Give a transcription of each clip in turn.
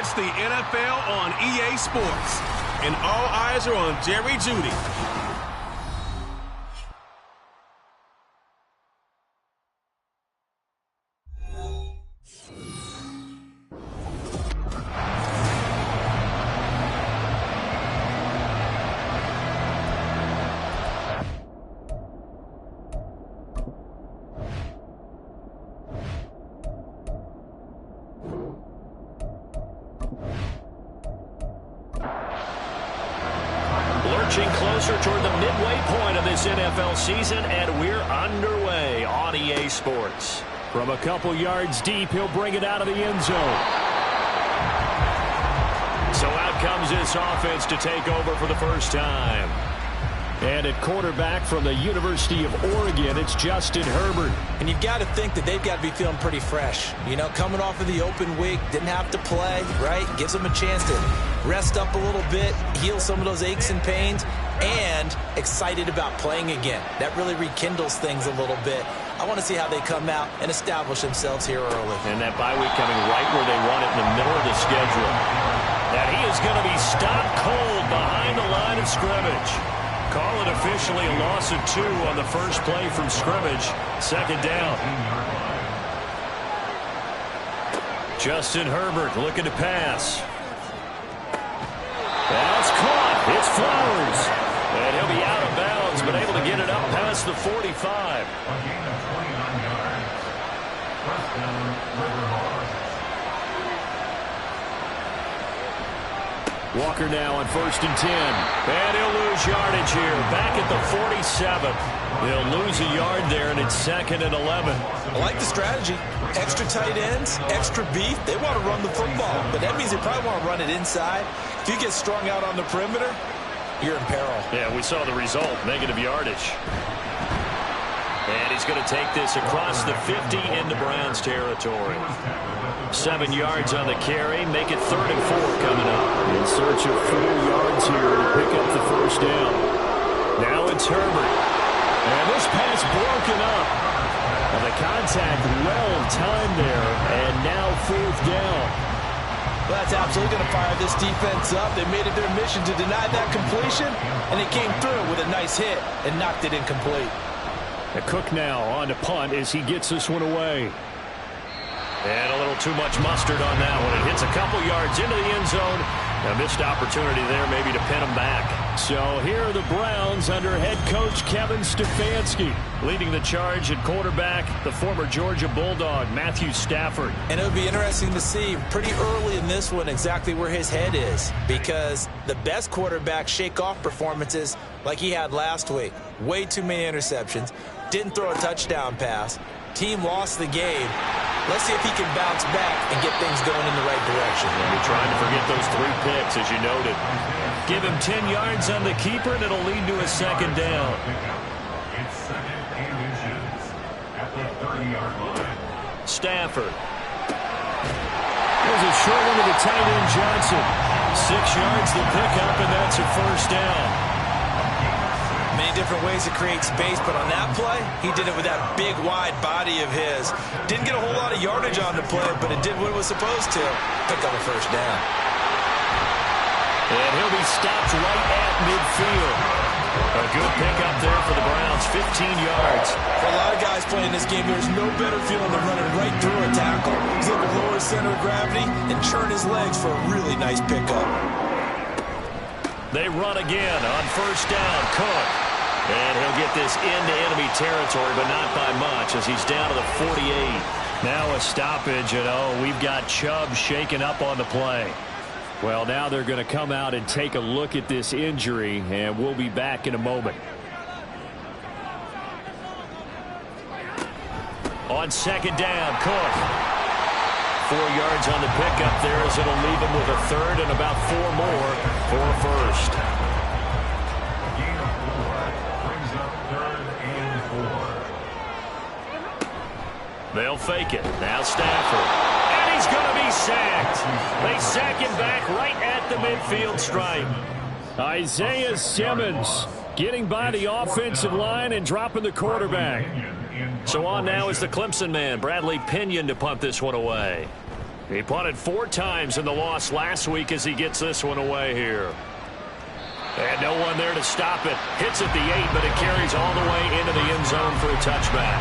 It's the NFL on EA Sports, and all eyes are on Jerry Jeudy. Closer toward the midway point of this NFL season, and we're underway on EA Sports. From a couple yards deep, he'll bring it out of the end zone. So out comes this offense to take over for the first time. And at quarterback from the University of Oregon, it's Justin Herbert. And you've got to think that they've got to be feeling pretty fresh. You know, coming off of the open week, didn't have to play, right? Gives them a chance to rest up a little bit, heal some of those aches and pains, and excited about playing again. That really rekindles things a little bit. I want to see how they come out and establish themselves here early. And that bye week coming right where they want it, in the middle of the schedule. Now he is going to be stopped cold behind the line of scrimmage. Call it officially a loss of 2 on the first play from scrimmage. Second down. Justin Herbert looking to pass. That's caught. It's Flowers. And he'll be out of bounds, but able to get it up past the 45. Walker now on 1st and 10. And he'll lose yardage here. Back at the 47. They'll lose a yard there, and it's 2nd and 11. I like the strategy. Extra tight ends, extra beef. They want to run the football, but that means they probably want to run it inside. If you get strung out on the perimeter, you're in peril. Yeah, we saw the result, negative yardage. And he's going to take this across the 50 into Browns territory. 7 yards on the carry, make it 3rd and 4 coming up. In search of 4 yards here to pick up the first down. Now it's Herbert. And this pass broken up. And the contact well timed there, and now 4th down. Well, that's absolutely going to fire this defense up. They made it their mission to deny that completion, and they came through with a nice hit and knocked it incomplete. The Cook now on to punt as he gets this one away. And a little too much mustard on that one. It hits a couple yards into the end zone. A missed opportunity there maybe to pin them back. So here are the Browns under head coach Kevin Stefanski. Leading the charge at quarterback, the former Georgia Bulldog, Matthew Stafford. And it would be interesting to see pretty early in this one exactly where his head is, because the best quarterbacks shake off performances like he had last week. Way too many interceptions. Didn't throw a touchdown pass. Team lost the game. Let's see if he can bounce back and get things going in the right direction. And we're trying to forget those 3 picks, as you noted. Give him 10 yards on the keeper, and it'll lead to a 2nd down. It's 2nd and inches at the 30-yard line. Stafford. There's a short one to the tight end, Johnson. 6 yards the pickup, and that's a first down. Many different ways to create space, but on that play, he did it with that big, wide body of his. Didn't get a whole lot of yardage on the play, but it did what it was supposed to. Pick up a first down. And he'll be stopped right at midfield. A good pickup there for the Browns, 15 yards. For a lot of guys playing this game, there's no better feeling than running right through a tackle. He's able to lower his center of gravity and churn his legs for a really nice pickup. They run again on first down. Cook. And he'll get this into enemy territory, but not by much, as he's down to the 48. Now a stoppage, and we've got Chubb shaken up on the play. Well, now they're going to come out and take a look at this injury, and we'll be back in a moment. On 2nd down, Cook. 4 yards on the pickup there, as it'll leave him with a 3rd and about 4 more for a first. Gain of 4 brings up 3rd and 4. They'll fake it. Now Stafford. And he's going to be sacked. They sack him back right at the midfield stripe. Isaiah Simmons getting by the offensive line and dropping the quarterback. So on now is the Clemson man, Bradley Pinion, to punt this one away. He punted 4 times in the loss last week as he gets this one away here. And no one there to stop it. Hits at the 8, but it carries all the way into the end zone for a touchback.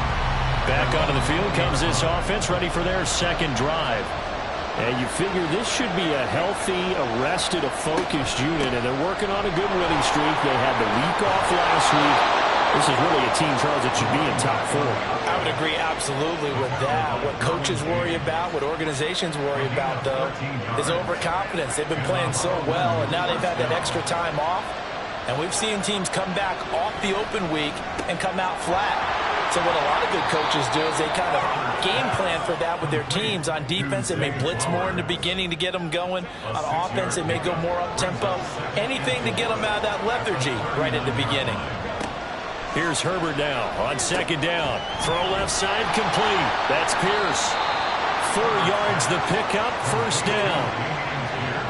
Back onto the field comes this offense, ready for their second drive. And you figure this should be a healthy, arrested, a focused unit, and they're working on a good winning streak. They had the week off last week. This is really a team, Charles, that should be in top 4. I would agree absolutely with that. What coaches worry about, what organizations worry about, though, is overconfidence. They've been playing so well, and now they've had that extra time off. And we've seen teams come back off the open week and come out flat. So what a lot of good coaches do is they kind of game plan for that with their teams. On defense, they may blitz more in the beginning to get them going. On offense, they may go more up-tempo. Anything to get them out of that lethargy right at the beginning. Here's Herbert now on second down. Throw left side complete. That's Pierce. 4 yards the pickup, first down.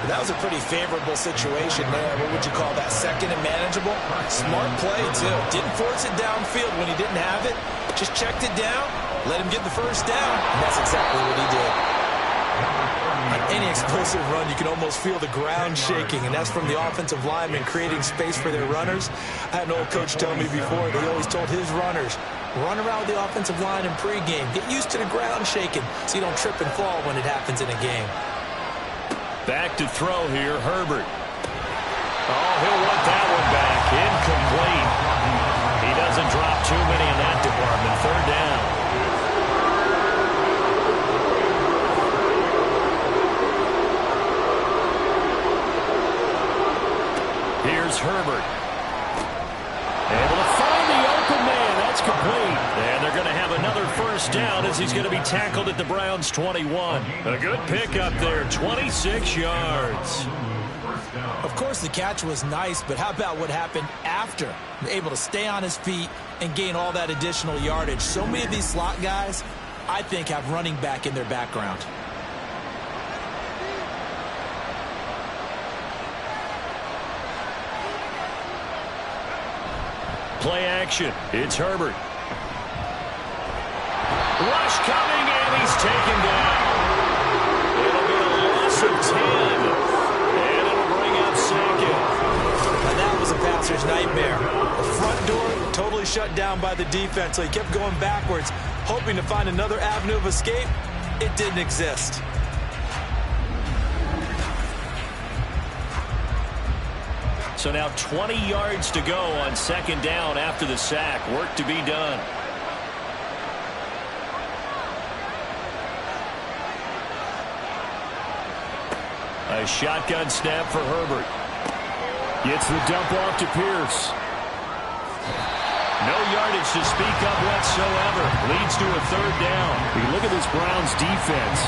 That was a pretty favorable situation there. What would you call that? Second and manageable? Smart play, too. Didn't force it downfield when he didn't have it. Just checked it down, let him get the first down. And that's exactly what he did. On any explosive run, you can almost feel the ground shaking, and that's from the offensive linemen creating space for their runners. I had an old coach tell me before, they always told his runners, run around with the offensive line in pregame. Get used to the ground shaking so you don't trip and fall when it happens in a game. Back to throw here, Herbert. Oh, he'll want that one back. Incomplete. He doesn't drop too many in that department. Third down. Here's Herbert. Able to find the open man. That's complete. And they're going to have another first down as he's going to be tackled at the Browns' 21. A good pickup there, 26 yards. Of course, the catch was nice, but how about what happened after? Able to stay on his feet and gain all that additional yardage. So many of these slot guys, I think, have running back in their background. Play action. It's Herbert. Rush coming, and he's taken down. It'll be a loss of 10. And it'll bring up second. And that was a passer's nightmare. The front door totally shut down by the defense, so he kept going backwards, hoping to find another avenue of escape. It didn't exist. So now 20 yards to go on second down after the sack. Work to be done. A shotgun snap for Herbert. Gets the dump off to Pierce. No yardage to speak of whatsoever. Leads to a third down. You look at this Browns defense.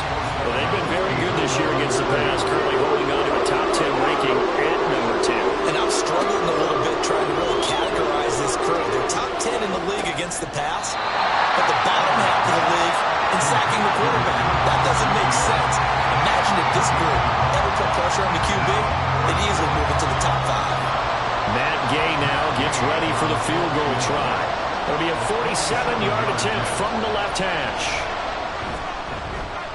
Well, they've been very good this year against the pass, currently holding on to a top 10 ranking at number 10. And I'm struggling a little bit trying to really categorize this crew. They're top 10 in the league against the pass, but the bottom half of the league in sacking the quarterback. That doesn't make sense. Imagine if this group ever put pressure on the QB, they'd easily move it to the top 5. Matt Gay now gets ready for the field goal try. It'll be a 47-yard attempt from the left hash.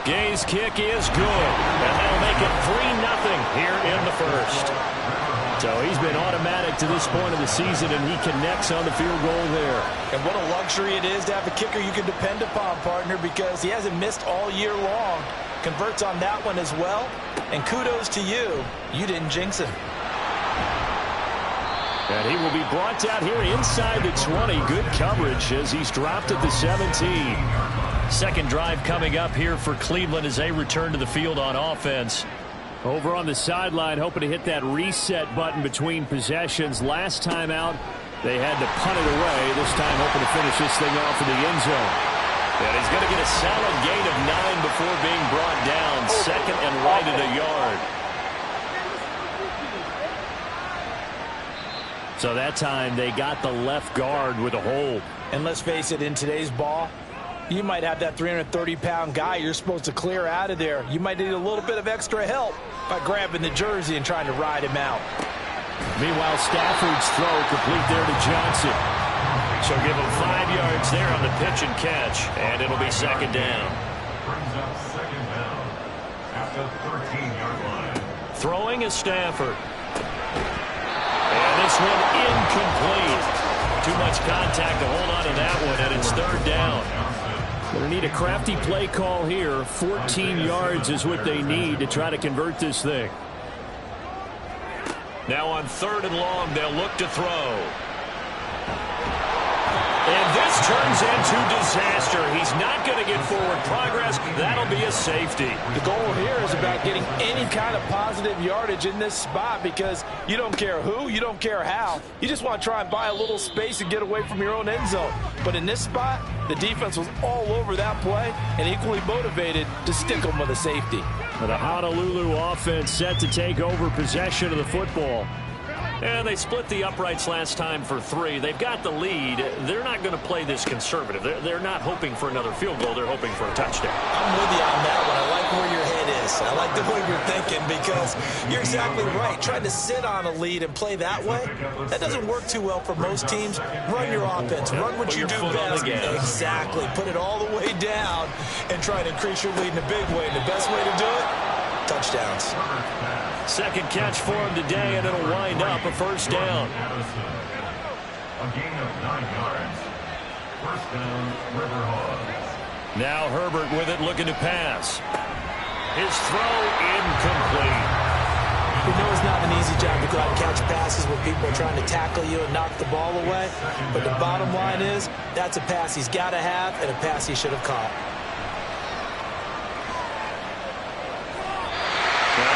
Gay's kick is good, and they'll make it 3-0 here in the first. So he's been automatic to this point of the season, and he connects on the field goal there. And what a luxury it is to have a kicker you can depend upon, partner, because he hasn't missed all year long. Converts on that one as well, and kudos to you. You didn't jinx him. And he will be brought down here inside the 20. Good coverage as he's dropped at the 17. Second drive coming up here for Cleveland as they return to the field on offense. Over on the sideline, hoping to hit that reset button between possessions. Last time out, they had to punt it away. This time hoping to finish this thing off in the end zone. And he's going to get a solid gain of 9 before being brought down. Second and right at a yard. So that time they got the left guard with a hold. And let's face it, in today's ball, you might have that 330-pound guy you're supposed to clear out of there. You might need a little bit of extra help by grabbing the jersey and trying to ride him out. Meanwhile, Stafford's throw complete there to Johnson. So give him 5 yards there on the pitch and catch, and it'll be second down. Brings up second down at the 13-yard line. Throwing is Stafford. And this one incomplete. Too much contact to hold on to that one, and it's third down. Going to need a crafty play call here. 14 yards is what they need to try to convert this thing. Now on third and long, they'll look to throw. And this turns into disaster. He's not going to get forward progress. That'll be a safety. The goal here is about getting any kind of positive yardage in this spot because you don't care who, you don't care how. You just want to try and buy a little space and get away from your own end zone. But in this spot, the defense was all over that play and equally motivated to stick them with a safety. The Honolulu offense set to take over possession of the football. And they split the uprights last time for 3. They've got the lead. They're not going to play this conservative. They're not hoping for another field goal. They're hoping for a touchdown. I'm with you on that one. I like where your head is. I like the way you're thinking because you're exactly right. Trying to sit on a lead and play that way, that doesn't work too well for most teams. Run your offense. Run what you do best. Exactly. Put it all the way down and try to increase your lead in a big way. And the best way to do it, touchdowns. Second catch for him today, and it'll wind up a first down. A gain of 9 yards. First down, River Hogs. Now Herbert with it, looking to pass. His throw incomplete. We know it's not an easy job to go out and catch passes when people are trying to tackle you and knock the ball away. But the bottom line is, that's a pass he's got to have and a pass he should have caught.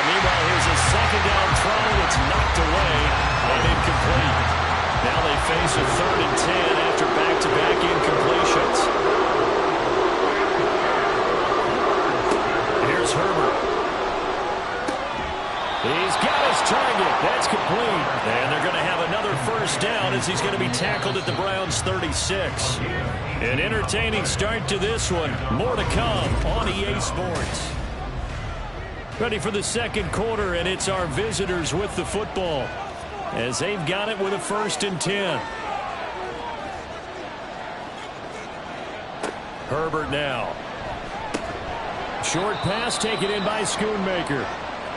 Meanwhile, here's a second down throw that's knocked away and incomplete. Now they face a 3rd and 10 after back-to-back incompletions. Here's Herbert. He's got his target. That's complete. And they're going to have another first down as he's going to be tackled at the Browns' 36. An entertaining start to this one. More to come on EA Sports. Ready for the second quarter, and it's our visitors with the football as they've got it with a 1st and 10. Herbert now. Short pass taken in by Schoonmaker.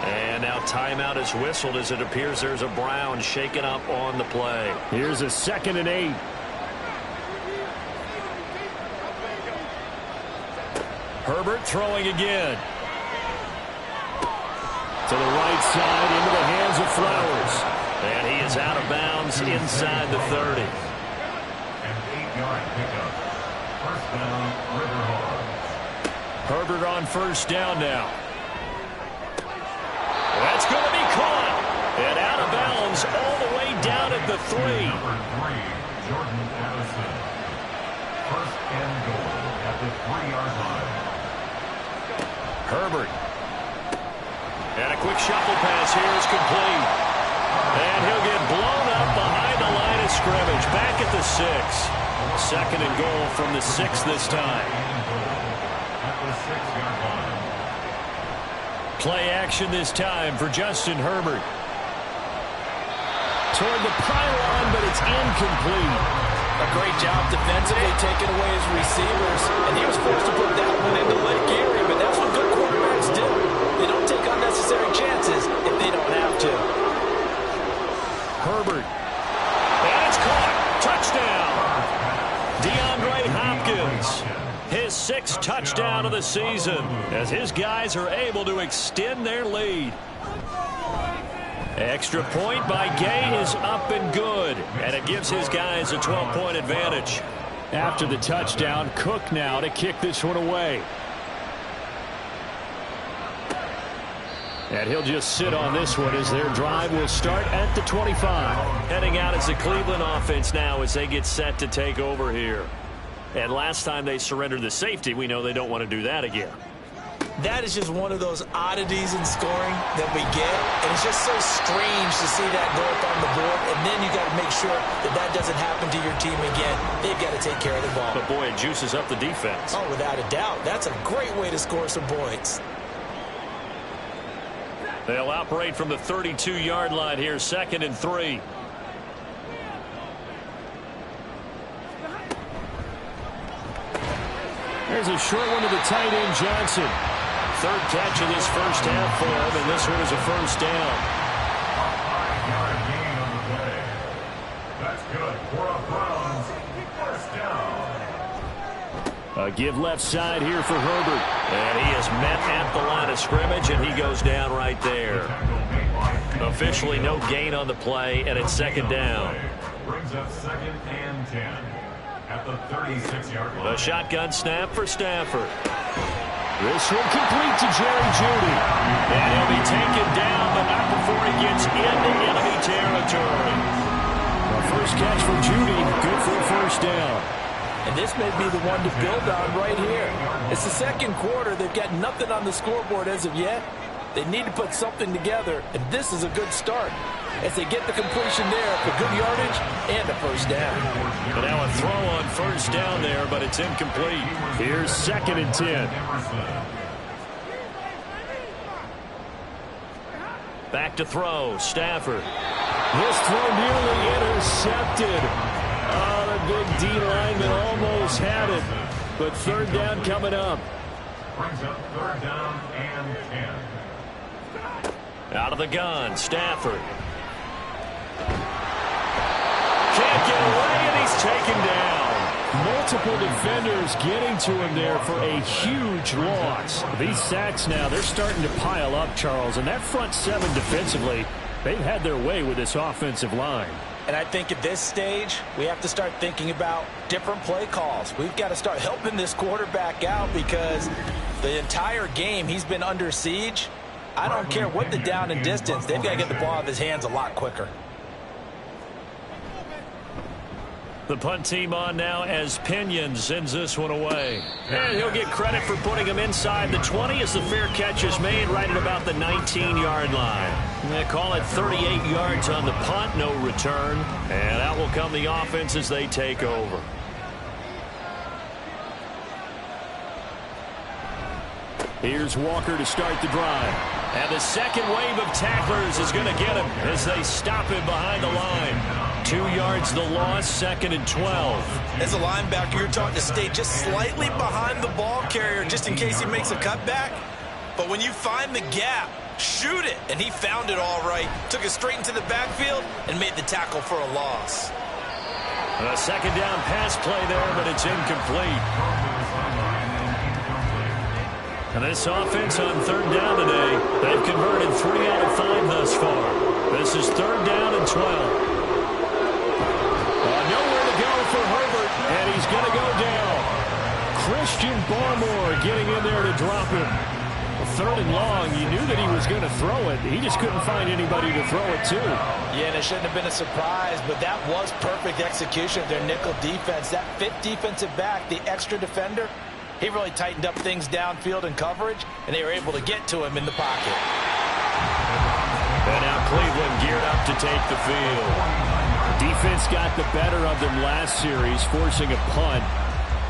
And now timeout is whistled as it appears there's a Brown shaken up on the play. Here's a 2nd and 8. Herbert throwing again. To the right side, into the hands of Flowers. And he is out of bounds inside the 30. An 8-yard pickup. First down, River Hogs. Herbert on first down now. That's going to be caught. And out of bounds all the way down at the 3. Number 3, Jordan Addison. First and goal at the 3-yard line. Herbert. And a quick shuffle pass here is complete. And he'll get blown up behind the line of scrimmage. Back at the 6. 2nd and goal from the 6 this time. At the 6-yard line. Play action this time for Justin Herbert. Toward the pylon, but it's incomplete. A great job defensively taking away his receivers. And he was forced to put that one into Lake Erie, but that's what good quarterbacks do. They don't take unnecessary chances if they don't have to. Herbert. And it's caught. Touchdown. DeAndre Hopkins. His 6th touchdown of the season as his guys are able to extend their lead. Extra point by Gay is up and good, and it gives his guys a 12-point advantage. After the touchdown, Cook now to kick this one away. And he'll just sit on this one as their drive will start at the 25. Heading out is the Cleveland offense now as they get set to take over here. And last time they surrendered the safety, we know they don't want to do that again. That is just one of those oddities in scoring that we get. And it's just so strange to see that go up on the board. And then you got to make sure that that doesn't happen to your team again. They've got to take care of the ball. But, boy, it juices up the defense. Oh, without a doubt. That's a great way to score some points. They'll operate from the 32-yard line here, 2nd and 3. There's a short one to the tight end, Johnson. Third catch of this first half for him, and this one is a first down. A 5-yard gain on the play. That's good for a Browns first down. A give left side here for Herbert. And he is met at the line of scrimmage, and he goes down right there. Officially no gain on the play, and it's second down. Brings up 2nd and 10 at the 36-yard line. A shotgun snap for Stafford. This one complete to Jerry Jeudy. And he'll be taken down, but not before he gets into enemy territory. The first catch for Jeudy, good for a first down. And this may be the one to build on right here. It's the second quarter. They've got nothing on the scoreboard as of yet. They need to put something together, and this is a good start. As they get the completion there for good yardage and a first down. And now a throw on first down there, but it's incomplete. Here's 2nd and 10. Back to throw, Stafford. This throw nearly intercepted. Oh, the big D lineman almost had it. But third down coming up. Brings up 3rd down and 10. Out of the gun, Stafford. Can't get away, and he's taken down. Multiple defenders getting to him there for a huge loss. These sacks now, they're starting to pile up, Charles. And that front seven defensively, they've had their way with this offensive line. And I think at this stage, we have to start thinking about different play calls. We've got to start helping this quarterback out because the entire game he's been under siege. I don't care what the down and distance. They've got to get the ball out of his hands a lot quicker. The punt team on now as Pinion sends this one away. And he'll get credit for putting him inside the 20 as the fair catch is made right at about the 19-yard line. They call it 38 yards on the punt, no return. And out will come the offense as they take over. Here's Walker to start the drive. And the second wave of tacklers is going to get him as they stop him behind the line. 2 yards the loss, 2nd and 12. As a linebacker, you're taught to stay just slightly behind the ball carrier just in case he makes a cutback. But when you find the gap, shoot it. And he found it all right. Took it straight into the backfield and made the tackle for a loss. A second down pass play there, but it's incomplete. And this offense on third down today, they've converted 3 out of 5 thus far. This is 3rd down and 12. Nowhere to go for Herbert, and he's going to go down. Christian Barmore getting in there to drop him. 3rd and long, you knew that he was going to throw it. He just couldn't find anybody to throw it to. Yeah, and it shouldn't have been a surprise, but that was perfect execution of their nickel defense. That 5th defensive back, the extra defender, he really tightened up things downfield in coverage, and they were able to get to him in the pocket. And now Cleveland geared up to take the field. Defense got the better of them last series, forcing a punt.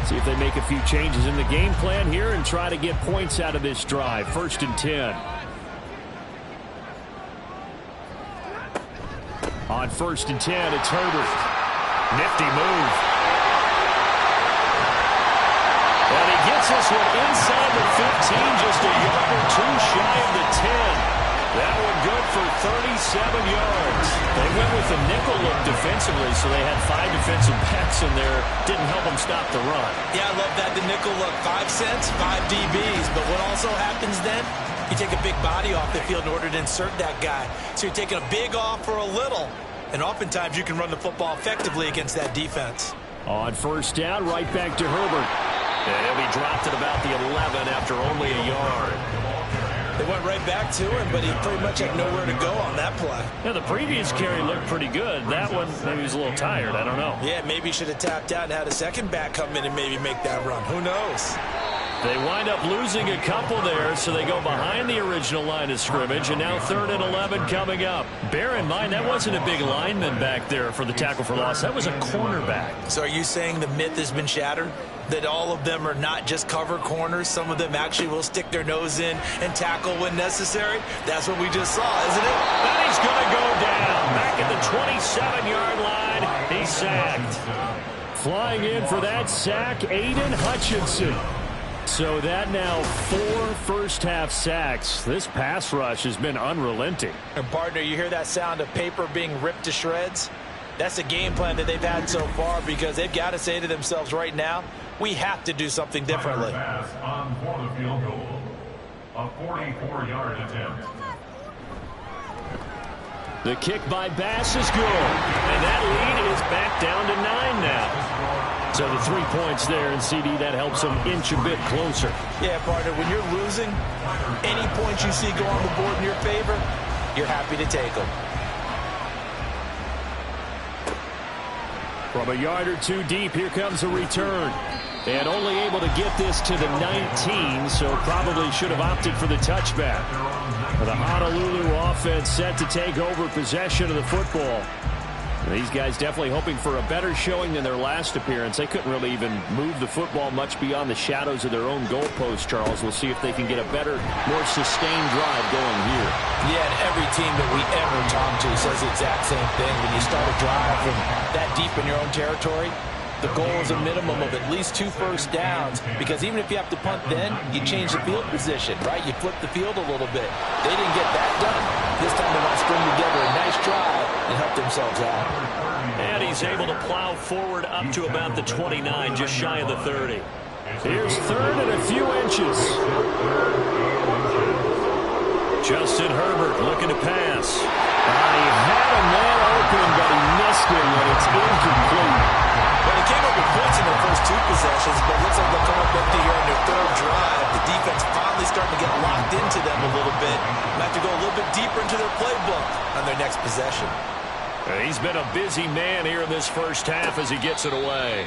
See if they make a few changes in the game plan here and try to get points out of this drive. 1st and 10. On 1st and 10, it's Herbert. Nifty move. And he gets this one inside the 15, just a yard or 2 shy of the 10. That one good for 37 yards. They went with the nickel look defensively, so they had 5 defensive backs in there. Didn't help them stop the run. Yeah, I love that, the nickel look. 5 cents, 5 DBs. But what also happens then, you take a big body off the field in order to insert that guy. So you're taking a big off for a little. And oftentimes you can run the football effectively against that defense. On 1st down, right back to Herbert. And he'll be dropped at about the 11 after only a yard. They went right back to him, but he pretty much had nowhere to go on that play. Yeah, the previous carry looked pretty good. That one, maybe he was a little tired. I don't know. Yeah, maybe he should have tapped out and had a second back come in and maybe make that run. Who knows? They wind up losing a couple there, so they go behind the original line of scrimmage, and now 3rd and 11 coming up. Bear in mind, that wasn't a big lineman back there for the tackle for loss. That was a cornerback. So are you saying the myth has been shattered? That all of them are not just cover corners? Some of them actually will stick their nose in and tackle when necessary? That's what we just saw, isn't it? And he's going to go down. Back at the 27-yard line, he's sacked. Flying in for that sack, Aiden Hutchinson. So that now 4 first-half sacks. This pass rush has been unrelenting. And partner, you hear that sound of paper being ripped to shreds? That's the game plan that they've had so far, because they've got to say to themselves right now, we have to do something differently. Pass on for the field goal. A 44-yard attempt. The kick by Bass is good. And that lead is back down to 9 now. So the 3 points there, and CD, that helps them inch a bit closer. Yeah, partner, when you're losing, any points you see go on the board in your favor, you're happy to take them. From a yard or two deep, here comes a return. And only able to get this to the 19, so probably should have opted for the touchback. The Honolulu offense set to take over possession of the football. These guys definitely hoping for a better showing than their last appearance. They couldn't really even move the football much beyond the shadows of their own goalpost, Charles. We'll see if they can get a better, more sustained drive going here. Yeah, and every team that we ever talk to says the exact same thing. When you start a drive from that deep in your own territory, the goal is a minimum of at least 2 first downs, because even if you have to punt then, you change the field position, right? You flip the field a little bit. They didn't get that done. This time they want to string together a nice drive and help themselves out. And he's able to plow forward up to about the 29, just shy of the 30. Here's third and a few inches. Justin Herbert looking to pass. He had a man open, but he missed him when it's incomplete. Well, they came up with points in their first 2 possessions, but it looks like they'll come up empty here on their 3rd drive. The defense finally starting to get locked into them a little bit. Might have to go a little bit deeper into their playbook on their next possession. He's been a busy man here in this first half as he gets it away.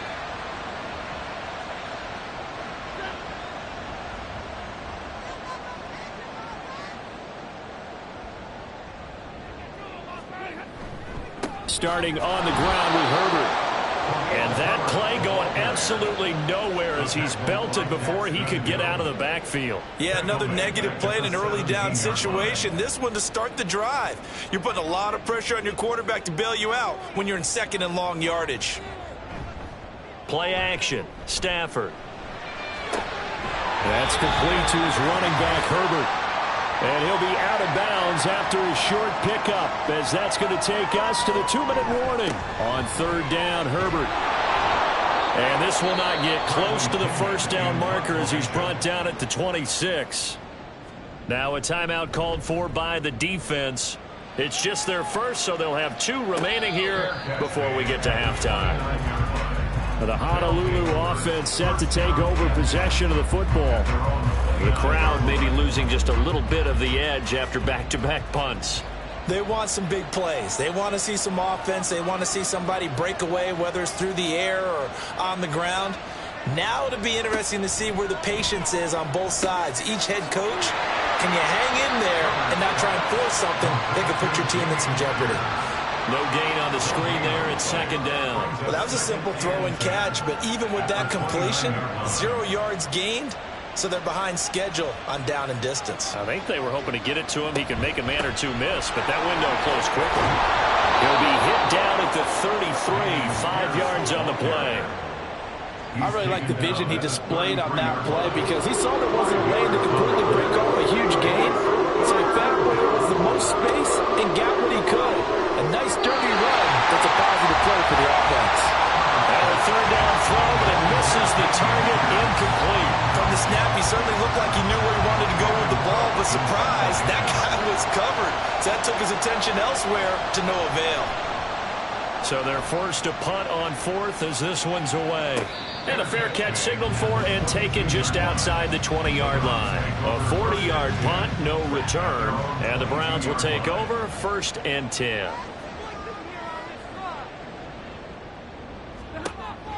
Starting on the ground with Herbert. And that play going absolutely nowhere as he's belted before he could get out of the backfield. Yeah, another negative play in an early down situation. This one to start the drive. You're putting a lot of pressure on your quarterback to bail you out when you're in 2nd and long yardage. Play action. Stafford. That's complete to his running back, Herbert. And he'll be out of bounds after a short pickup, as that's going to take us to the 2-minute warning. On 3rd down, Herbert. And this will not get close to the first down marker as he's brought down at the 26. Now a timeout called for by the defense. It's just their first, so they'll have 2 remaining here before we get to halftime. The Honolulu offense set to take over possession of the football. The crowd may be losing just a little bit of the edge after back-to-back punts. They want some big plays. They want to see some offense. They want to see somebody break away, whether it's through the air or on the ground. Now it'll be interesting to see where the patience is on both sides. Each head coach, can you hang in there and not try and force something that could put your team in some jeopardy? No gain on the screen there. It's 2nd down. Well, that was a simple throw and catch, but even with that completion, 0 yards gained. So they're behind schedule on down and distance. I think they were hoping to get it to him. He could make a man or 2 miss, but that window closed quickly. He'll be hit down at the 33, 5 yards on the play. I really like the vision he displayed on that play, because he saw there wasn't a lane to completely break off a huge gain. So he found where there was the most space and got what he could. A nice dirty run. That's a positive play for the offense. And a 3rd down throw, but it misses the target, incomplete. From the snap, he certainly looked like he knew where he wanted to go with the ball, but surprise, that guy was covered. So that took his attention elsewhere to no avail. So they're forced to punt on 4th as this one's away. And a fair catch signaled for and taken just outside the 20-yard line. A 40-yard punt, no return. And the Browns will take over 1st and 10.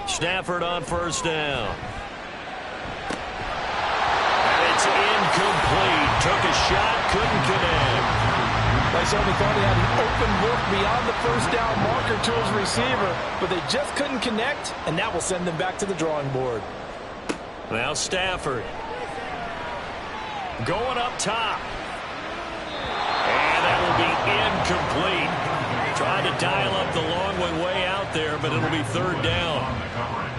Stafford on 1st down. And it's incomplete. Took a shot, couldn't connect. They certainly thought he had an open look beyond the first down marker to his receiver, but they just couldn't connect, and that will send them back to the drawing board. Now Stafford. Going up top. And that will be incomplete. Trying to dial up the long one way out there, but it'll be 3rd down.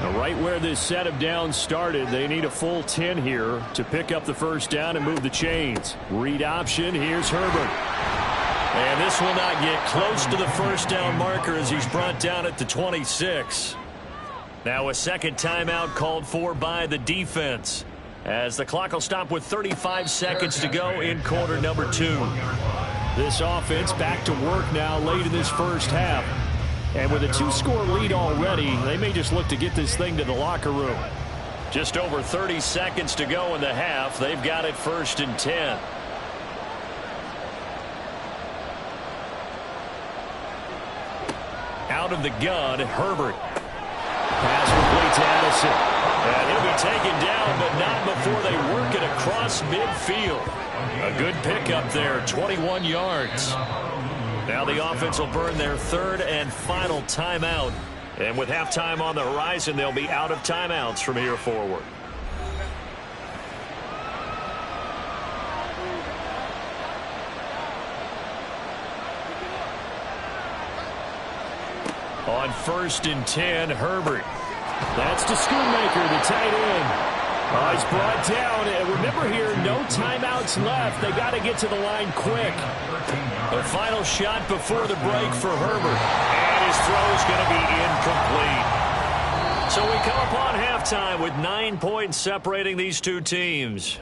Now, right where this set of downs started, they need a full 10 here to pick up the first down and move the chains. Read option. Here's Herbert. And this will not get close to the first down marker as he's brought down at the 26. Now a second timeout called for by the defense, as the clock will stop with 35 seconds to go in quarter number 2. This offense back to work now late in this first half. And with a 2-score lead already, they may just look to get this thing to the locker room. Just over 30 seconds to go in the half. They've got it 1st and 10. Out of the gun, Herbert. Pass complete to Addison. And he'll be taken down, but not before they work it across midfield. A good pickup there, 21 yards. Now the offense will burn their 3rd and final timeout. And with halftime on the horizon, they'll be out of timeouts from here forward. On 1st and 10, Herbert. That's to Schoonmaker, the tight end. He's brought down. And remember here, no timeouts left. They got to get to the line quick. The final shot before the break for Herbert. And his throw is going to be incomplete. So we come upon halftime with 9 points separating these two teams.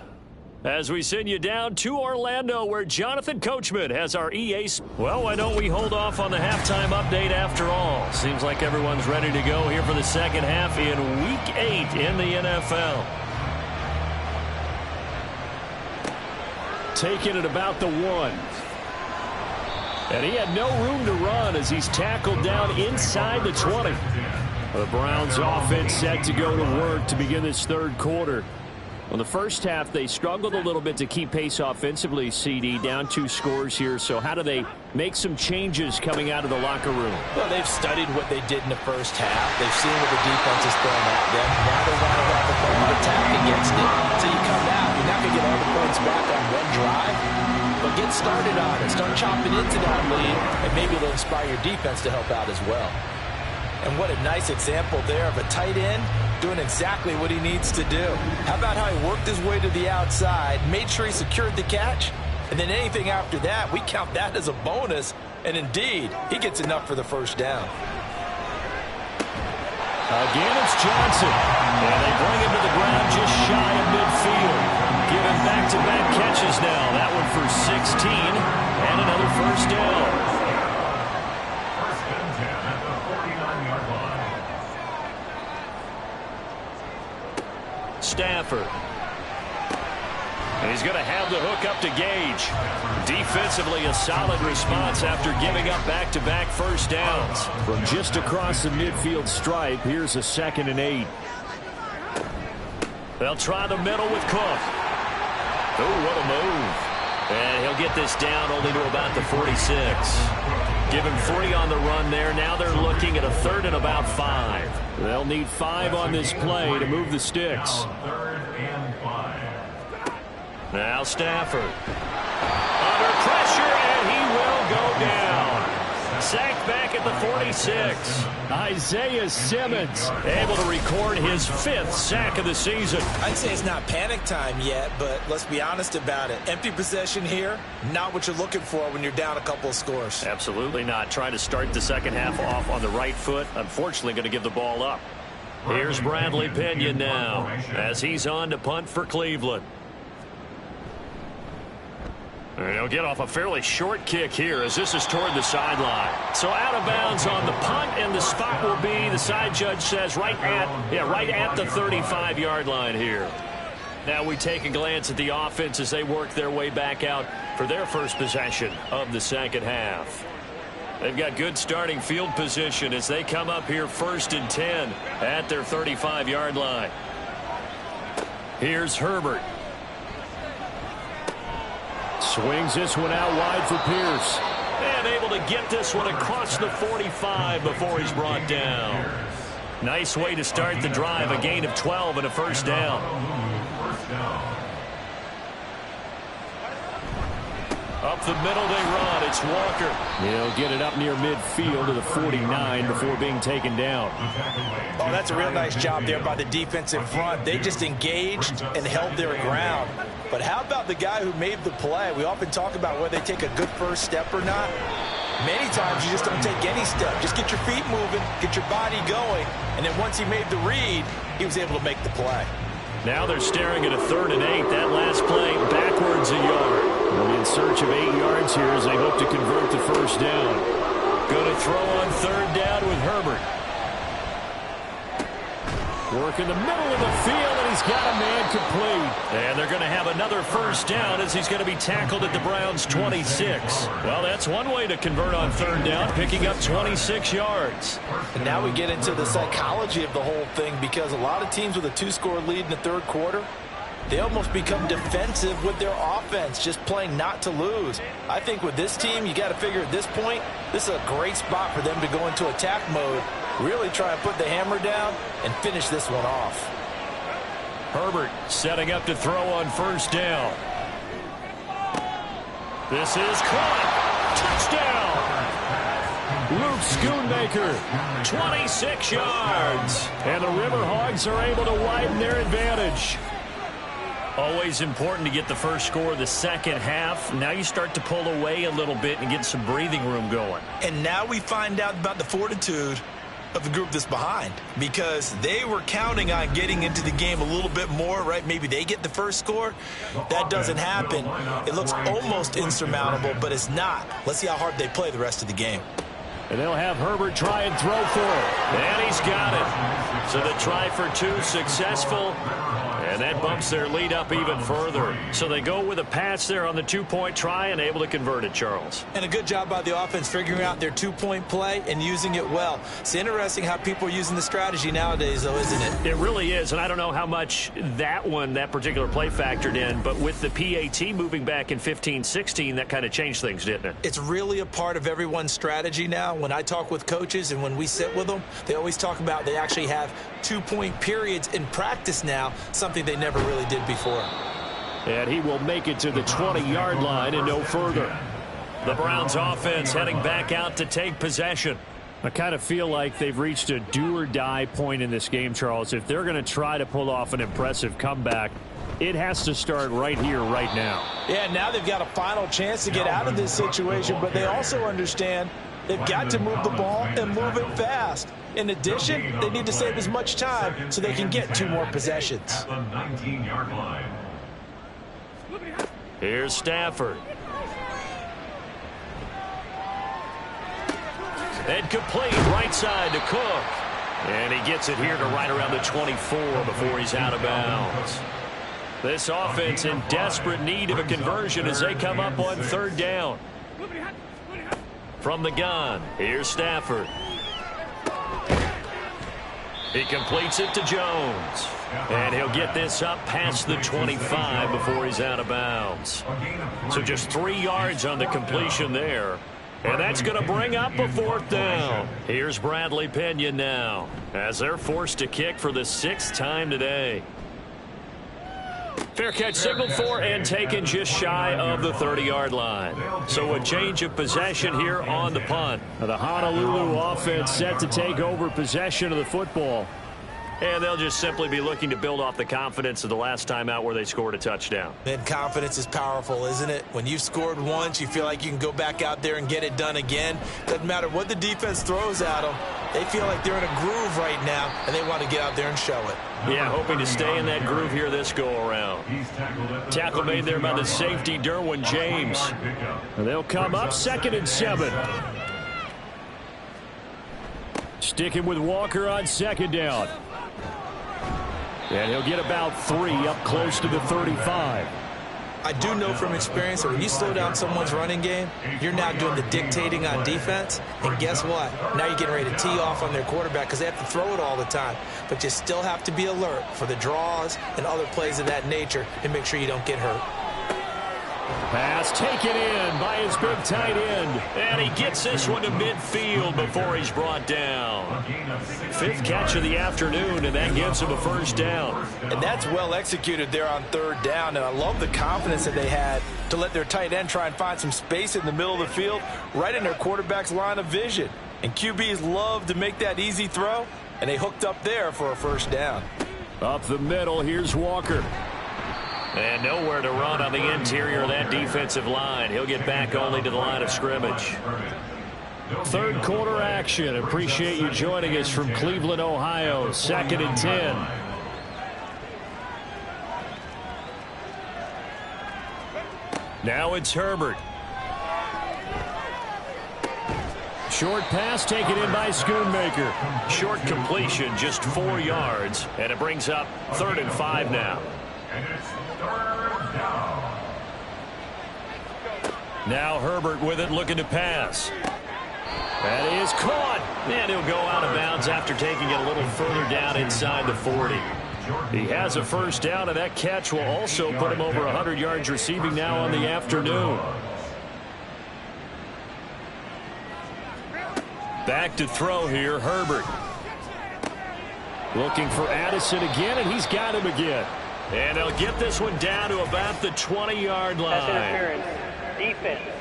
As we send you down to Orlando, where Jonathan Coachman has our EA. Well, why don't we hold off on the halftime update after all? Seems like everyone's ready to go here for the second half in Week 8 in the NFL. Taking it about the 1. And he had no room to run as he's tackled down inside the 20. The Browns offense set to go to work to begin this 3rd quarter. Well, the first half, they struggled a little bit to keep pace offensively, CD, down 2 scores here. So how do they make some changes coming out of the locker room? Well, they've studied what they did in the first half. They've seen what the defense is throwing at them. Now they want to have a plan of attack against it. So you come out, you're not going to get all the points back on one drive, but get started on it. Start chopping into that lead, and maybe it'll inspire your defense to help out as well. And what a nice example there of a tight end doing exactly what he needs to do. How about how he worked his way to the outside, made sure he secured the catch, and then anything after that, we count that as a bonus. And indeed, he gets enough for the first down. Again, it's Johnson. And they bring him to the ground just shy of midfield. Giving back-to-back catches now. That one for 16 and another first down. Stafford. And he's going to have the hook up to Gage. Defensively, a solid response after giving up back-to-back first downs. From just across the midfield stripe, here's a 2nd and 8. They'll try the middle with Cook. Oh, what a move. And he'll get this down only to about the 46. Give him 3 on the run there. Now they're looking at a 3rd and about 5. They'll need 5 on this play to move the sticks. Now Stafford. Under pressure, and he will go down. Sacked back at the 46. Isaiah Simmons able to record his 5th sack of the season. I'd say it's not panic time yet, but let's be honest about it. Empty possession here, not what you're looking for when you're down a couple of scores. Absolutely not. Trying to start the second half off on the right foot. Unfortunately, going to give the ball up. Here's Bradley Pinion now as he's on to punt for Cleveland. And he'll get off a fairly short kick here as this is toward the sideline. So out of bounds on the punt, and the spot will be, the side judge says, right at the 35-yard line here. Now we take a glance at the offense as they work their way back out for their first possession of the second half. They've got good starting field position as they come up here 1st and 10 at their 35-yard line. Here's Herbert. Swings this one out wide for Pierce. And able to get this one across the 45 before he's brought down. Nice way to start the drive. A gain of 12 and a first down. Up the middle they run. It's Walker. He'll get it up near midfield to the 49 before being taken down. Oh, that's a real nice job there by the defensive front. They just engaged and held their ground. But how about the guy who made the play? We often talk about whether they take a good first step or not. Many times you just don't take any step. Just get your feet moving, get your body going, and then once he made the read, he was able to make the play. Now they're staring at a 3rd and 8. That last play backwards a yard. They'll be in search of 8 yards here as they hope to convert the first down. Going to throw on 3rd down with Herbert. Work in the middle of the field, and he's got a man complete. And they're going to have another first down as he's going to be tackled at the Browns' 26. Well, that's one way to convert on 3rd down, picking up 26 yards. And now we get into the psychology of the whole thing, because a lot of teams with a 2-score lead in the 3rd quarter, they almost become defensive with their offense, just playing not to lose. I think with this team, you got to figure at this point, this is a great spot for them to go into attack mode, really try and put the hammer down and finish this one off. Herbert setting up to throw on 1st down. This is caught. Touchdown. Luke Schoonmaker, 26 yards. And the River Hogs are able to widen their advantage. Always important to get the first score of the second half. Now you start to pull away a little bit and get some breathing room going. And now we find out about the fortitude of the group that's behind, because they were counting on getting into the game a little bit more, right? Maybe they get the first score. That doesn't happen. It looks almost insurmountable, but it's not. Let's see how hard they play the rest of the game. And they'll have Herbert try and throw for it. And he's got it. So the try for 2 successful. And that bumps their lead up even further. So they go with a pass there on the 2-point try and able to convert it, Charles. And a good job by the offense figuring out their 2-point play and using it well. It's interesting how people are using the strategy nowadays, though, isn't it? It really is, and I don't know how much that particular play factored in, but with the PAT moving back in 15-16, that kind of changed things, didn't it? It's really a part of everyone's strategy now. When I talk with coaches and when we sit with them, they always talk about they actually have 2-point periods in practice now, something they never really did before. And he will make it to the 20-yard line and no further. The Browns offense heading back out to take possession. I kind of feel like they've reached a do-or-die point in this game, Charles. If they're going to try to pull off an impressive comeback, it has to start right here, right now. Yeah, now they've got a final chance to get out of this situation, but they also understand they've got to move the ball and move it fast. In addition, they need to save as much time so they can get 2 more possessions. At the 19-yard line. Here's Stafford. And complete right side to Cook. And he gets it here to right around the 24 before he's out of bounds. This offense in desperate need of a conversion as they come up on 3rd down. From the gun, here's Stafford. He completes it to Jones. And he'll get this up past the 25 before he's out of bounds. So just 3 yards on the completion there. And that's going to bring up a 4th down. Here's Bradley Pinion now as they're forced to kick for the 6th time today. Fair catch signaled for and taken just shy of the 30-yard line. So a change of possession here on the punt. The Honolulu offense set to take over possession of the football. And they'll just simply be looking to build off the confidence of the last time out where they scored a touchdown. And confidence is powerful, isn't it? When you've scored once, you feel like you can go back out there and get it done again. Doesn't matter what the defense throws at them. They feel like they're in a groove right now, and they want to get out there and show it. Yeah, hoping to stay in that groove here this go-around. Tackle made there by the safety, Derwin James. And they'll come up 2nd and 7. Sticking with Walker on 2nd down. And he'll get about 3 up close to the 35. I do know from experience that when you slow down someone's running game, you're now doing the dictating on defense. And guess what? Now you're getting ready to tee off on their quarterback because they have to throw it all the time. But you still have to be alert for the draws and other plays of that nature and make sure you don't get hurt. Pass taken in by his big tight end. And he gets this one to midfield before he's brought down. 5th catch of the afternoon, and that gives him a 1st down. And that's well executed there on 3rd down, and I love the confidence that they had to let their tight end try and find some space in the middle of the field, right in their quarterback's line of vision. And QBs love to make that easy throw, and they hooked up there for a first down. Up the middle, here's Walker. And nowhere to run on the interior of that defensive line. He'll get back only to the line of scrimmage. Third quarter action. Appreciate you joining us from Cleveland, Ohio. 2nd and 10. Now it's Herbert. Short pass taken in by Schoonmaker. Short completion, just 4 yards. And it brings up 3rd and 5 now. And it's 3rd down. Now Herbert with it, looking to pass. That is caught. And he'll go out of bounds after taking it a little further down inside the 40. He has a first down, and that catch will also put him over 100 yards receiving now on the afternoon. Back to throw here, Herbert. Looking for Addison again, and he's got him again. And they'll get this one down to about the 20-yard line. Pass interference. Defense.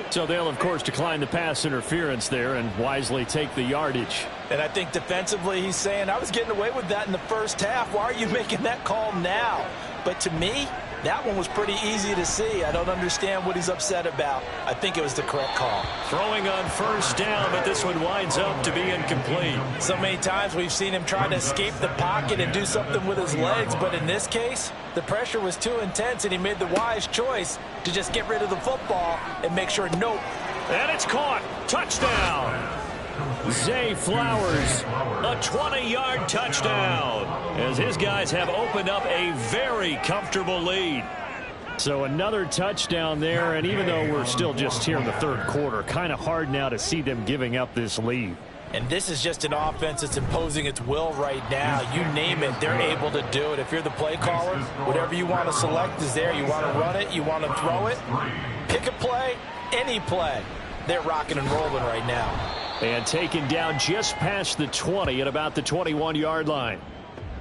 So they'll, of course, decline the pass interference there and wisely take the yardage. And I think defensively he's saying, I was getting away with that in the first half. Why are you making that call now? But to me, that one was pretty easy to see. I don't understand what he's upset about. I think it was the correct call. Throwing on first down, but this one winds up to be incomplete. So many times we've seen him try to escape the pocket and do something with his legs, but in this case, the pressure was too intense, and he made the wise choice to just get rid of the football and make sure nope. And it's caught. Touchdown. Zay Flowers. A 20-yard touchdown, as his guys have opened up a very comfortable lead. So another touchdown there, and even though we're still just here in the third quarter, kind of hard now to see them giving up this lead. And this is just an offense that's imposing its will right now. You name it, they're able to do it. If you're the play caller, whatever you want to select is there. You want to run it, you want to throw it, pick a play, any play. They're rocking and rolling right now. And taken down just past the 20 at about the 21-yard line.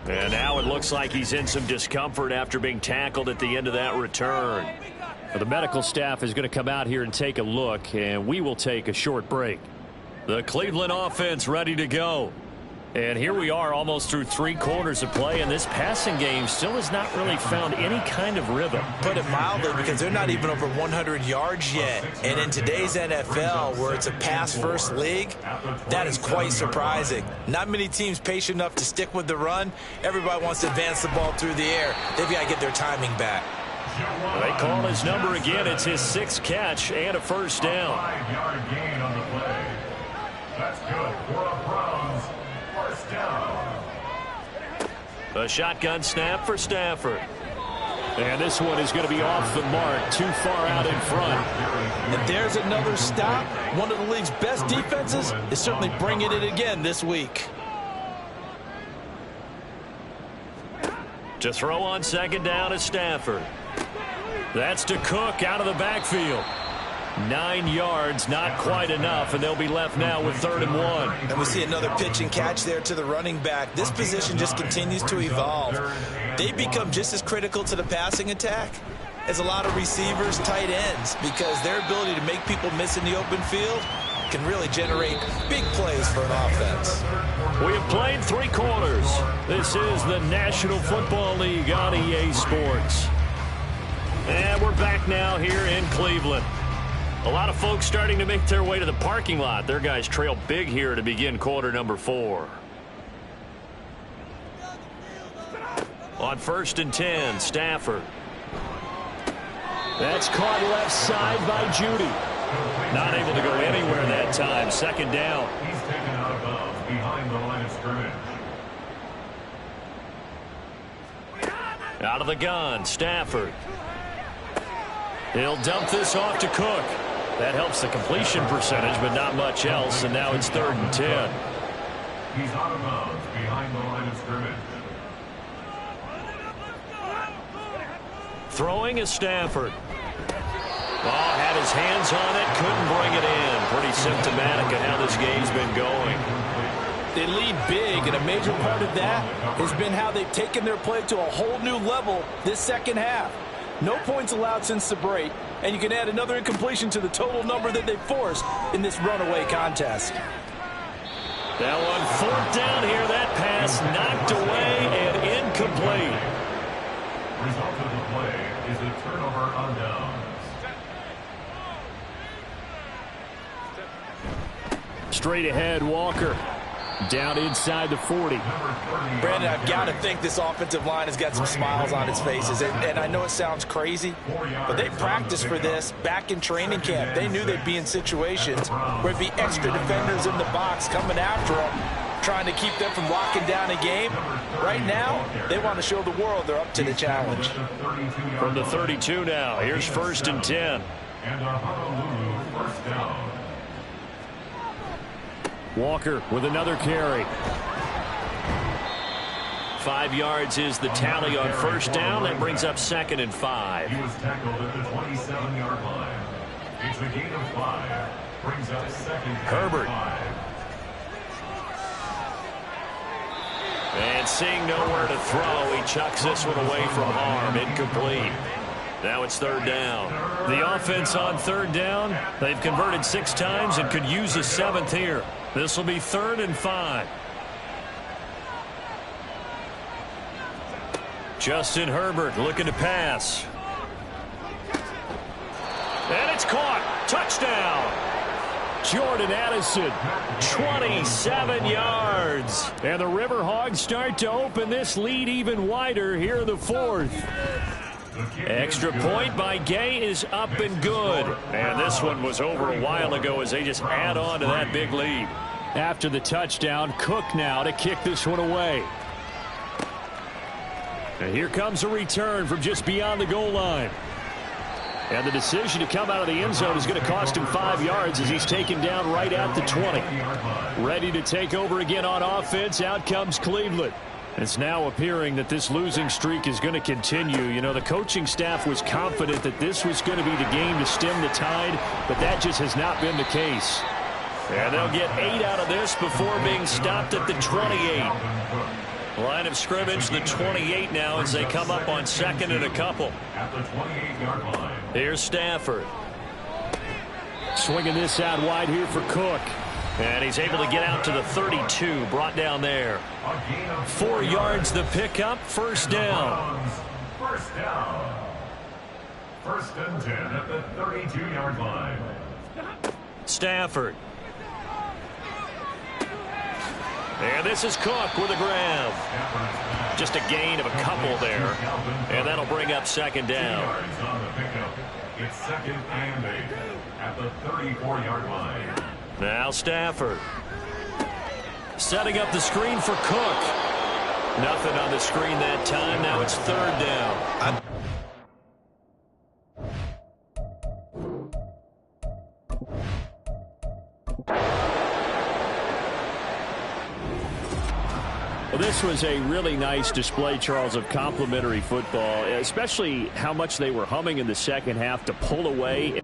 And now it looks like he's in some discomfort after being tackled at the end of that return. The medical staff is going to come out here and take a look, and we will take a short break. The Cleveland offense ready to go. And here we are almost through 3 quarters of play, and this passing game still has not really found any kind of rhythm. Put it mildly, because they're not even over 100 yards yet. And in today's NFL, where it's a pass-first league, that is quite surprising. Not many teams patient enough to stick with the run. Everybody wants to advance the ball through the air. They've got to get their timing back. They call his number again. It's his 6th catch and a first down. 5-yard gain on the play. That's good for a Browns first down. A shotgun snap for Stafford. And this one is going to be off the mark, too far out in front. And there's another stop. One of the league's best defenses is certainly bringing it again this week. To throw on 2nd down is Stafford. That's to Cook out of the backfield. 9 yards, not quite enough, and they'll be left now with 3rd and 1. And we see another pitch and catch there to the running back. This position just continues to evolve. They become just as critical to the passing attack as a lot of receivers, tight ends, because their ability to make people miss in the open field can really generate big plays for an offense. We have played 3 quarters. This is the National Football League on EA Sports. And we're back now here in Cleveland. A lot of folks starting to make their way to the parking lot. Their guys trail big here to begin quarter number 4. On 1st and 10, Stafford. That's caught left side by Judy. Not able to go anywhere that time. 2nd down. He's taken out of bounds behind the line of scrimmage. Out of the gun, Stafford. He'll dump this off to Cook. That helps the completion percentage, but not much else, and now it's 3rd and 10. He's out of bounds behind the line of scrimmage. Throwing is Stafford. Oh, had his hands on it, couldn't bring it in. Pretty symptomatic of how this game's been going. They lead big, and a major part of that has been how they've taken their play to a whole new level this second half. No points allowed since the break, and you can add another incompletion to the total number that they've forced in this runaway contest. That one fourth down here. That pass knocked away and incomplete. Result of the play is a turnover on downs. Straight ahead, Walker. Down inside the 40. Brandon, I've got to think this offensive line has got some smiles on its faces. And I know it sounds crazy, but they practiced for this back in training camp. They knew they'd be in situations where it'd be extra defenders in the box coming after them, trying to keep them from locking down a game. Right now, they want to show the world they're up to the challenge. From the 32 now, here's 1st and 10. And a Honolulu first down. Walker with another carry. 5 yards is the tally on 1st down. That brings up 2nd and 5. He was tackled at the 27-yard line. It's a gain of 5. Brings up 2nd and Herbert. 5. And seeing nowhere to throw, he chucks this one away from harm. Incomplete. Now it's 3rd down. The offense on 3rd down, they've converted 6 times and could use a 7th here. This will be 3rd and 5. Justin Herbert looking to pass. And it's caught. Touchdown. Jordan Addison, 27 yards. And the River Hogs start to open this lead even wider here in the 4th. Extra point by Gay is up and good. And this one was over a while ago as they just add on to that big lead. After the touchdown, Cook now to kick this one away. And here comes a return from just beyond the goal line. And the decision to come out of the end zone is going to cost him 5 yards as he's taken down right at the 20. Ready to take over again on offense. Out comes Cleveland. It's now appearing that this losing streak is going to continue. You know, the coaching staff was confident that this was going to be the game to stem the tide, but that just has not been the case. And they'll get 8 out of this before being stopped at the 28. Line of scrimmage, the 28 now as they come up on 2nd and a couple. At the 28-yard line. Here's Stafford. Swinging this out wide here for Cook. And he's able to get out to the 32, brought down there. 4 yards the pickup, 1st down. First down. 1st and 10 at the 32-yard line. Stafford. And this is Cook with a grab. Just a gain of a couple there. And that'll bring up 2nd down. Yards on the pickup. It's 2nd and 8 at the 34-yard line. Now Stafford. Setting up the screen for Cook. Nothing on the screen that time. Now it's 3rd down. Well, this was a really nice display, Charles, of complimentary football, especially how much they were humming in the second half to pull away.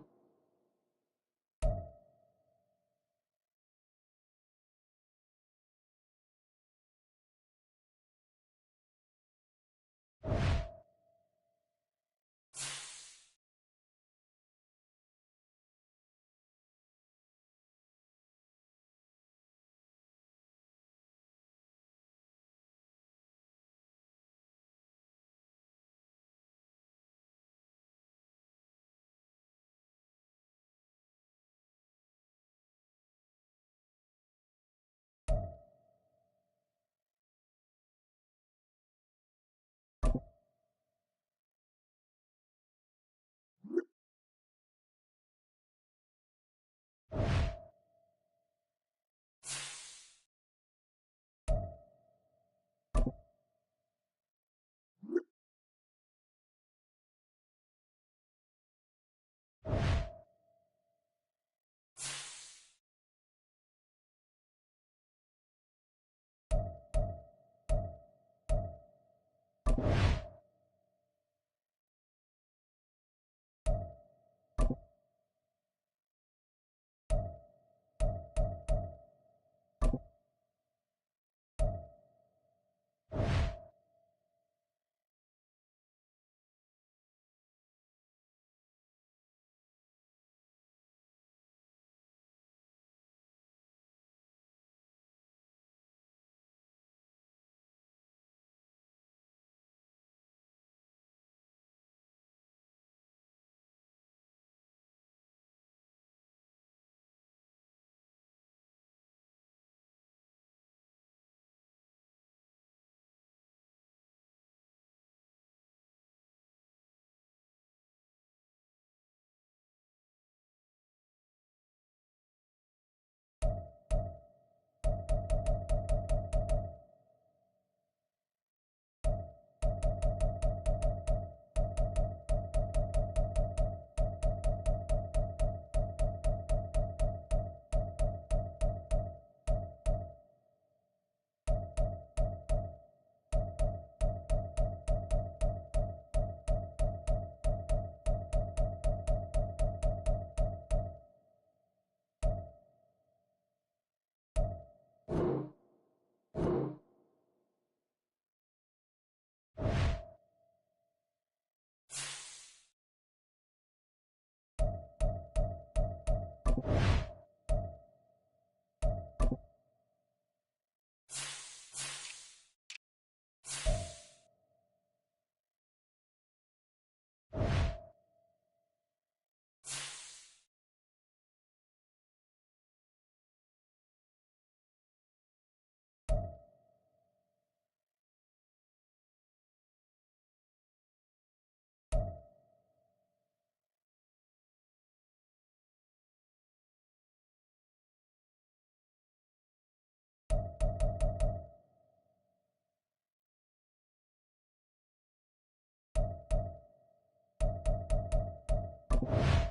line.